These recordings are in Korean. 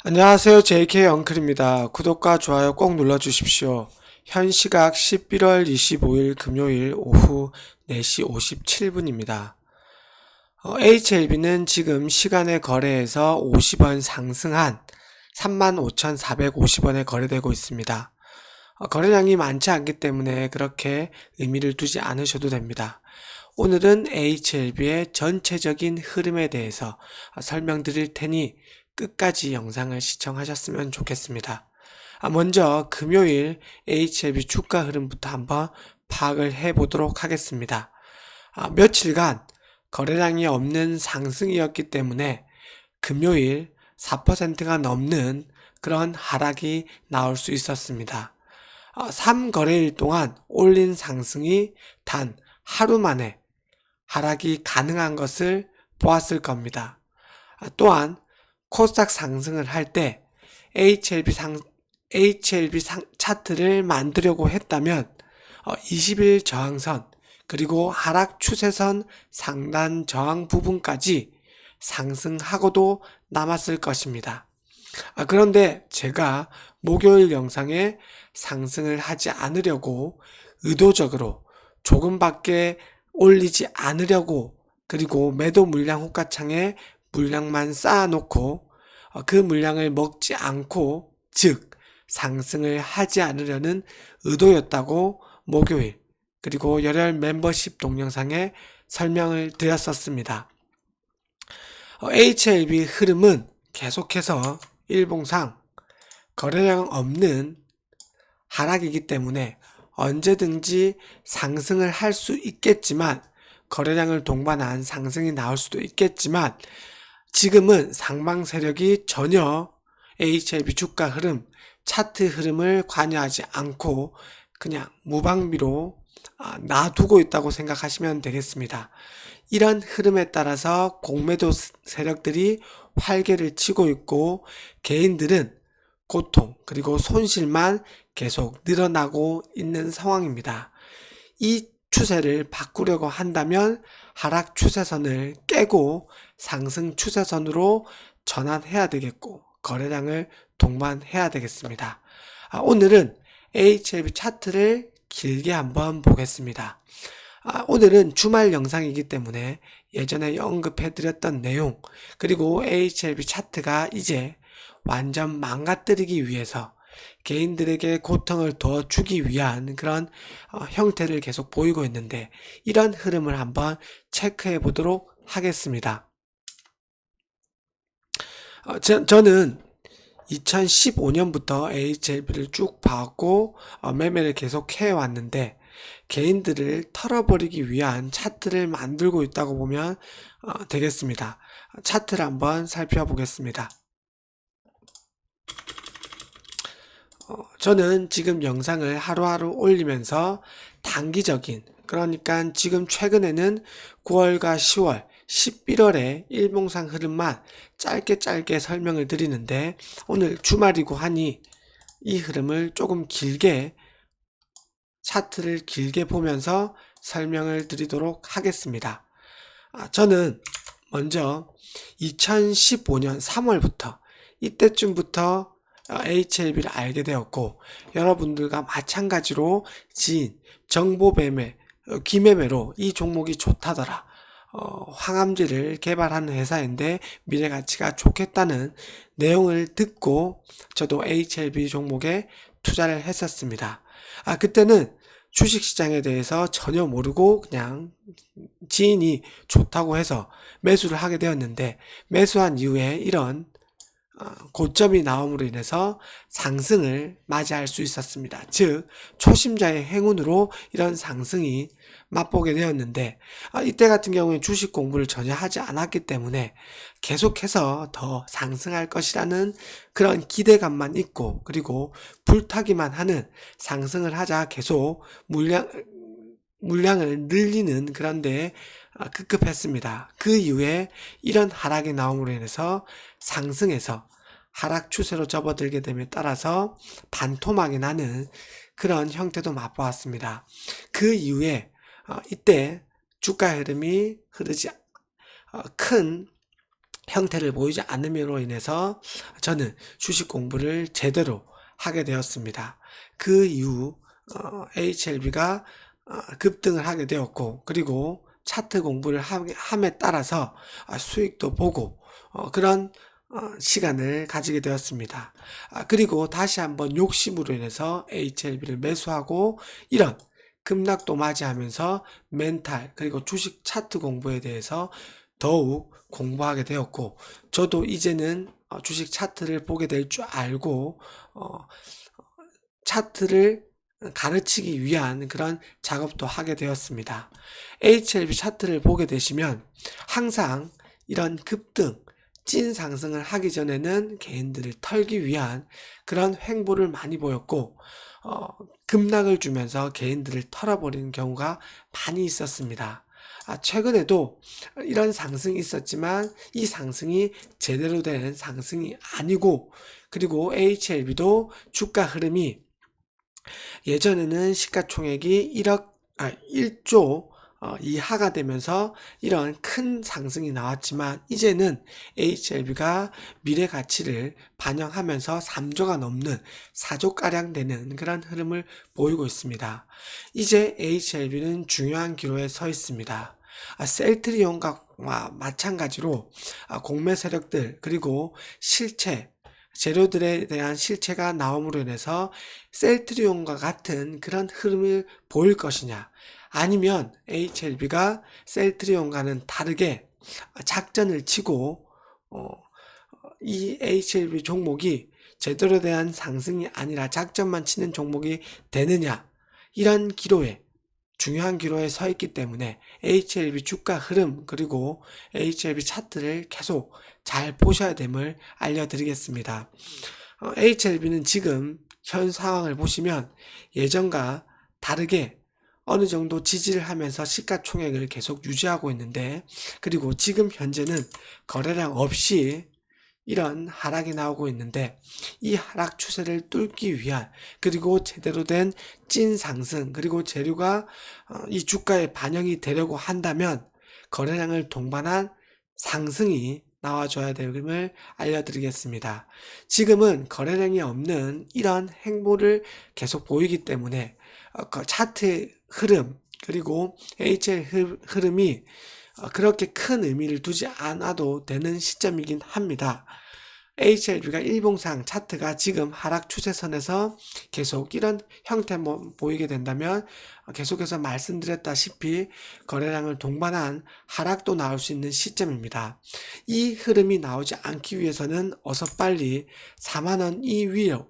안녕하세요. JK 엉클입니다. 구독과 좋아요 꼭 눌러주십시오. 현 시각 11월 25일 금요일 오후 4시 57분입니다. HLB는 지금 시간의 거래에서 50원 상승한 35,450원에 거래되고 있습니다. 거래량이 많지 않기 때문에 그렇게 의미를 두지 않으셔도 됩니다. 오늘은 HLB의 전체적인 흐름에 대해서 설명드릴 테니 끝까지 영상을 시청하셨으면 좋겠습니다. 먼저 금요일 HLB 주가 흐름부터 한번 파악을 해보도록 하겠습니다. 며칠간 거래량이 없는 상승이었기 때문에 금요일 4%가 넘는 그런 하락이 나올 수 있었습니다. 3거래일 동안 올린 상승이 단 하루 만에 하락이 가능한 것을 보았을 겁니다. 또한 코스닥 상승을 할 때 HLB 차트를 만들려고 했다면 20일 저항선 그리고 하락 추세선 상단 저항 부분까지 상승하고도 남았을 것입니다. 그런데 제가 목요일 영상에 상승을 하지 않으려고 의도적으로 조금밖에 올리지 않으려고 그리고 매도 물량 호가창에 물량만 쌓아놓고 그 물량을 먹지 않고 즉 상승을 하지 않으려는 의도였다고 목요일 그리고 열혈 멤버십 동영상에 설명을 드렸었습니다. HLB 흐름은 계속해서 일봉상 거래량 없는 하락이기 때문에 언제든지 상승을 할 수 있겠지만 거래량을 동반한 상승이 나올 수도 있겠지만 지금은 상방 세력이 전혀 HLB 주가 흐름, 차트 흐름을 관여하지 않고 그냥 무방비로 놔두고 있다고 생각하시면 되겠습니다. 이런 흐름에 따라서 공매도 세력들이 활개를 치고 있고 개인들은 고통 그리고 손실만 계속 늘어나고 있는 상황입니다. 이 추세를 바꾸려고 한다면 하락 추세선을 깨고 상승 추세선으로 전환해야 되겠고 거래량을 동반해야 되겠습니다. 오늘은 HLB 차트를 길게 한번 보겠습니다. 오늘은 주말 영상이기 때문에 예전에 언급해드렸던 내용 그리고 HLB 차트가 이제 완전 망가뜨리기 위해서 개인들에게 고통을 더 주기 위한 그런 형태를 계속 보이고 있는데 이런 흐름을 한번 체크해 보도록 하겠습니다. 저는 2015년부터 HLB를 쭉 봐왔고 매매를 계속 해왔는데 개인들을 털어버리기 위한 차트를 만들고 있다고 보면 되겠습니다. 차트를 한번 살펴보겠습니다. 저는 지금 영상을 하루하루 올리면서 단기적인 그러니까 지금 최근에는 9월과 10월, 11월의 일봉상 흐름만 짧게 설명을 드리는데 오늘 주말이고 하니 이 흐름을 조금 길게 차트를 길게 보면서 설명을 드리도록 하겠습니다. 저는 먼저 2015년 3월부터 이때쯤부터 HLB를 알게 되었고 여러분들과 마찬가지로 지인, 정보매매, 기매매로 이 종목이 좋다더라. 황암지를 개발하는 회사인데 미래가치가 좋겠다는 내용을 듣고 저도 HLB 종목에 투자를 했었습니다. 그때는 주식시장에 대해서 전혀 모르고 그냥 지인이 좋다고 해서 매수를 하게 되었는데 매수한 이후에 이런 고점이 나옴으로 인해서 상승을 맞이할 수 있었습니다. 즉 초심자의 행운으로 이런 상승이 맛보게 되었는데 이때 같은 경우에 주식 공부를 전혀 하지 않았기 때문에 계속해서 더 상승할 것이라는 그런 기대감만 있고 그리고 불타기만 하는 상승을 하자 계속 물량을 늘리는 그런 데에 급급했습니다. 그 이후에 이런 하락이 나옴으로 인해서 상승해서 하락 추세로 접어들게 됨에 따라서 반토막이 나는 그런 형태도 맛보았습니다. 그 이후에 이때 주가 흐름이 흐르지 큰 형태를 보이지 않음으로 인해서 저는 주식 공부를 제대로 하게 되었습니다. 그 이후 HLB가 급등을 하게 되었고, 그리고 차트 공부를 함에 따라서 수익도 보고 그런 시간을 가지게 되었습니다. 그리고 다시 한번 욕심으로 인해서 HLB를 매수하고 이런 급락도 맞이하면서 멘탈 그리고 주식 차트 공부에 대해서 더욱 공부하게 되었고, 저도 이제는 주식 차트를 보게 될 줄 알고 차트를 가르치기 위한 그런 작업도 하게 되었습니다. HLB 차트를 보게 되시면 항상 이런 급등, 찐 상승을 하기 전에는 개인들을 털기 위한 그런 횡보를 많이 보였고, 급락을 주면서 개인들을 털어버리는 경우가 많이 있었습니다. 최근에도 이런 상승이 있었지만 이 상승이 제대로 된 상승이 아니고, 그리고 HLB도 주가 흐름이 예전에는 시가총액이 1조 이하가 되면서 이런 큰 상승이 나왔지만 이제는 HLB가 미래 가치를 반영하면서 3조가 넘는 4조가량 되는 그런 흐름을 보이고 있습니다. 이제 HLB는 중요한 기로에 서 있습니다. 셀트리온과 마찬가지로 공매 세력들 그리고 실체 재료들에 대한 실체가 나옴으로 인해서 셀트리온과 같은 그런 흐름을 보일 것이냐, 아니면 HLB가 셀트리온과는 다르게 작전을 치고 이 HLB 종목이 제대로 대한 상승이 아니라 작전만 치는 종목이 되느냐, 이런 기로에 중요한 기로에 서 있기 때문에 HLB 주가 흐름 그리고 HLB 차트를 계속 잘 보셔야 됨을 알려드리겠습니다. HLB는 지금 현 상황을 보시면 예전과 다르게 어느 정도 지지를 하면서 시가총액을 계속 유지하고 있는데, 그리고 지금 현재는 거래량 없이 이런 하락이 나오고 있는데, 이 하락 추세를 뚫기 위한 그리고 제대로 된 찐 상승 그리고 재료가 이 주가에 반영이 되려고 한다면 거래량을 동반한 상승이 나와줘야 됨을 알려드리겠습니다. 지금은 거래량이 없는 이런 행보를 계속 보이기 때문에 차트의 흐름 그리고 HL 흐름이 그렇게 큰 의미를 두지 않아도 되는 시점이긴 합니다. HLB가 일봉상 차트가 지금 하락 추세선에서 계속 이런 형태 보이게 된다면 계속해서 말씀드렸다시피 거래량을 동반한 하락도 나올 수 있는 시점입니다. 이 흐름이 나오지 않기 위해서는 어서 빨리 4만원 이위로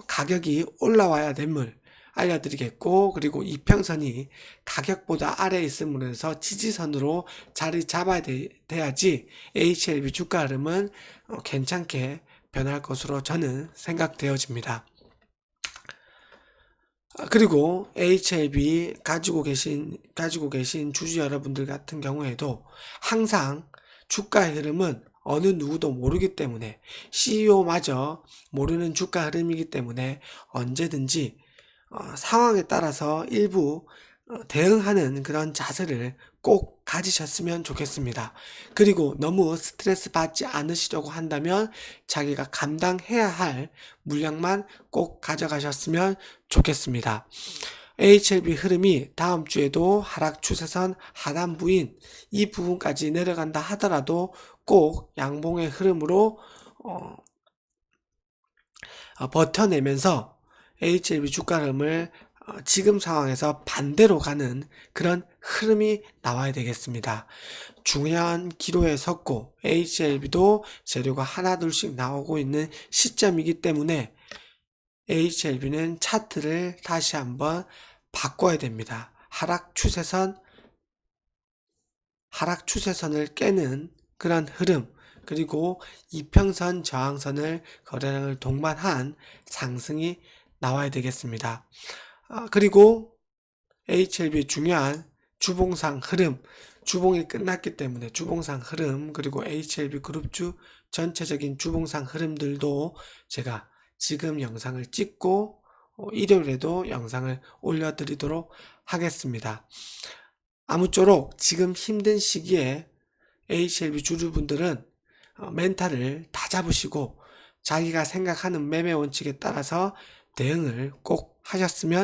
가격이 올라와야 됨을 알려드리겠고, 그리고 이평선이 가격보다 아래에 있음으로 해서 지지선으로 자리 잡아야 돼야지 HLB 주가 흐름은 괜찮게 변할 것으로 저는 생각되어집니다. 그리고 HLB 가지고 계신 주주 여러분들 같은 경우에도 항상 주가의 흐름은 어느 누구도 모르기 때문에, CEO마저 모르는 주가 흐름이기 때문에 언제든지 상황에 따라서 일부 대응하는 그런 자세를 꼭 가지셨으면 좋겠습니다. 그리고 너무 스트레스 받지 않으시려고 한다면 자기가 감당해야 할 물량만 꼭 가져가셨으면 좋겠습니다. HLB 흐름이 다음 주에도 하락 추세선 하단부인 이 부분까지 내려간다 하더라도 꼭 양봉의 흐름으로 버텨내면서 HLB 주가 흐름을 지금 상황에서 반대로 가는 그런 흐름이 나와야 되겠습니다. 중요한 기로에 섰고 HLB도 재료가 하나둘씩 나오고 있는 시점이기 때문에 HLB는 차트를 다시 한번 바꿔야 됩니다. 하락 추세선을 깨는 그런 흐름, 그리고 이평선 저항선을 거래량을 동반한 상승이 나와야 되겠습니다. 그리고 HLB 중요한 주봉상 흐름, 주봉이 끝났기 때문에 주봉상 흐름 그리고 HLB 그룹주 전체적인 주봉상 흐름들도 제가 지금 영상을 찍고 일요일에도 영상을 올려드리도록 하겠습니다. 아무쪼록 지금 힘든 시기에 HLB 주주분들은 멘탈을 다 잡으시고 자기가 생각하는 매매 원칙에 따라서 대응을 꼭 하셨으면